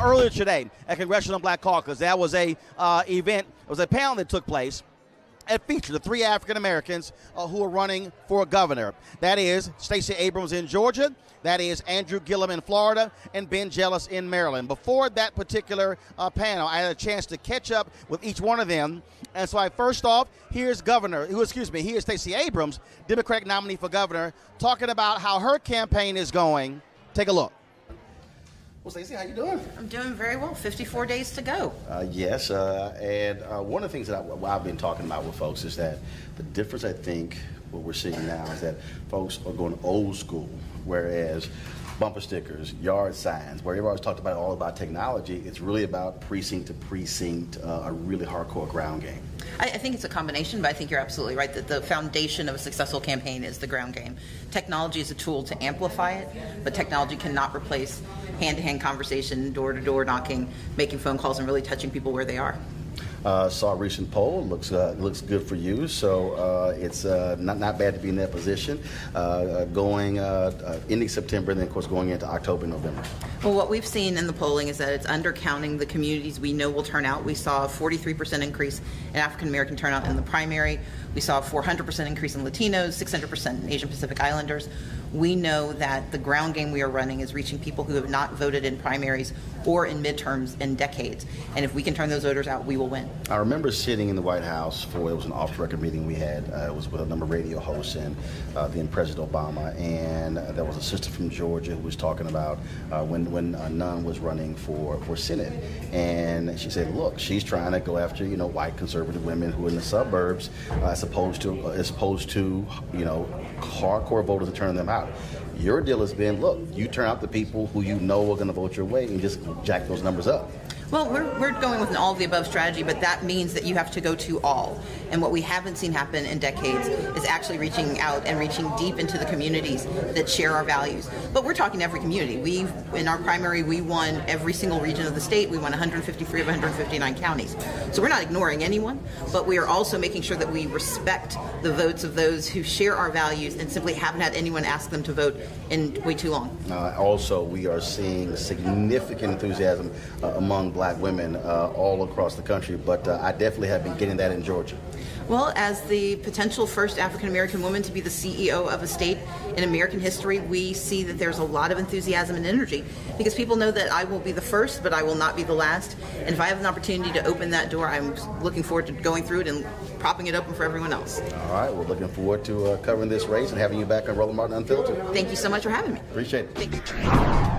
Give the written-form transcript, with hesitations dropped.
earlier today at Congressional Black Caucus, that was a event, it was a panel that took place. It featured the 3 African Americans who are running for governor. That is Stacey Abrams in Georgia, that is Andrew Gillum in Florida, and Ben Jealous in Maryland. Before that particular panel, I had a chance to catch up with each one of them. And so first off, here's Stacey Abrams, Democratic nominee for governor, talking about how her campaign is going. Take a look. Well, Stacey, how you doing? I'm doing very well. 54 days to go. Yes, and one of the things that I've been talking about with folks is that the difference, I think, what we're seeing now is that folks are going old school, whereas bumper stickers, yard signs, where everybody's talked about all about technology, it's really about precinct to precinct, a really hardcore ground game. I think it's a combination, but I think you're absolutely right that the foundation of a successful campaign is the ground game. Technology is a tool to amplify it, but technology cannot replace hand-to-hand conversation, door-to-door knocking, making phone calls, and really touching people where they are. Saw a recent poll. Looks good for you. So it's not bad to be in that position. Going ending September, and then of course going into October, November. Well, what we've seen in the polling is that it's undercounting the communities we know will turn out. We saw a 43% increase in African American turnout in the primary. We saw a 400% increase in Latinos, 600% in Asian Pacific Islanders. We know that the ground game we are running is reaching people who have not voted in primaries or in midterms in decades. And if we can turn those voters out, we will win. I remember sitting in the White House it was an off-the-record meeting we had. It was with a number of radio hosts and then President Obama. And there was a sister from Georgia who was talking about when Nunn was running for Senate. And she said, look, she's trying to go after, white conservative women who are in the suburbs as opposed to hardcore voters and turning them out. Your deal has been, look, you turn out the people who you know are going to vote your way and just jack those numbers up. Well, we're going with an all-of-the-above strategy, but that means that you have to go to all. And what we haven't seen happen in decades is actually reaching out and reaching deep into the communities that share our values. But we're talking every community. In our primary, we won every single region of the state. We won 153 of 159 counties. So we're not ignoring anyone, but we are also making sure that we respect the votes of those who share our values and simply haven't had anyone ask them to vote in way too long. Also, we are seeing significant enthusiasm among Black women all across the country, but I definitely have been getting that in Georgia. Well, as the potential first African-American woman to be the CEO of a state in American history, we see that there's a lot of enthusiasm and energy because people know that I will be the first, but I will not be the last. And if I have an opportunity to open that door, I'm looking forward to going through it and propping it open for everyone else. All right, we're looking forward to covering this race and having you back on Roland Martin Unfiltered. Thank you so much for having me. Appreciate it. Thank you.